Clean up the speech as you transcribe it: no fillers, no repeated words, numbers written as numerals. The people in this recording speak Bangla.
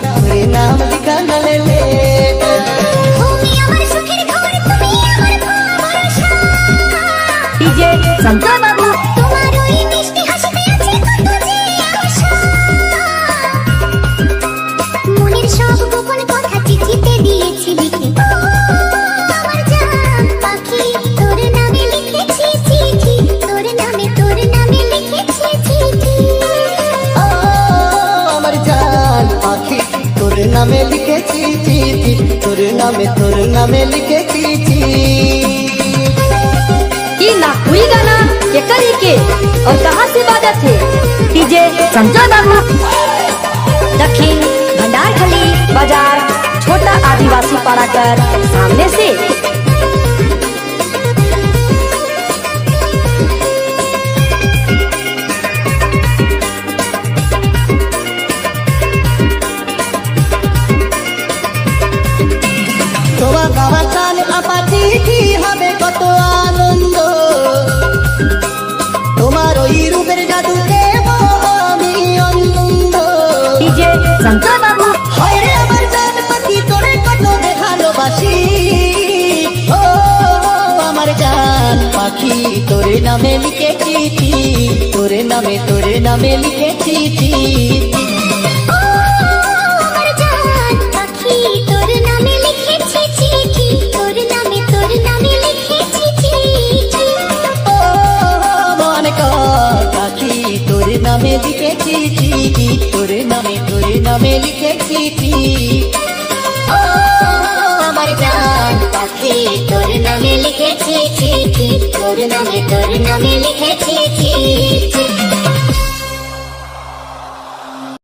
তোর নাম লিখানো লেটার। তুমি আমার সুখের ঘর, তুমি আমার ভরসা। ডিজে সঞ্জয় বাবু। তোমার ওই মিষ্টি হাসিতে আছে কত যে আশা। মনের সব গোপন কথা চিঠিতে দিয়েছি লিখে। ও আমার জান পাখি, তোর নামে লিখেছি চিঠি, তোর নামে লিখেছি চিঠি। ও আমার জান পাখি, তোর নামে লিখেছি চিঠি, তোর নামে লিখেছি চিঠি। ये ना कोई गाना ये करी के और कहाँ से बाजा थे? डीजे संजय बाबू। दक्षिण भंडारखली बाजार, छोटा आदिवासी पाड़ा कर सामने से। তোমার বাবা চান আপা চিঠি হবে কত আনন্দ, তোমার ওই রূপের জাদুতে আমি অনন্দ। डीजे संजय बाबू। হয় রে আমার জান পাখি, তোরে কত ভালোবাসি। ও আমার জান পাখি, তোর নামে লিখেছি চিঠি, তোর নামে লিখেছি চিঠি। ও আমার জান পাখি, তোর নামে লিখেছি চিঠি, তোর নামে লিখেছি চিঠি। ও মন কর পাখি, তোর নামে লিখেছি চিঠি, তোর নামে লিখেছি চিঠি। ও আমার জান পাখি, তোর নামে লিখেছি চিঠি, তোর নামে লিখেছি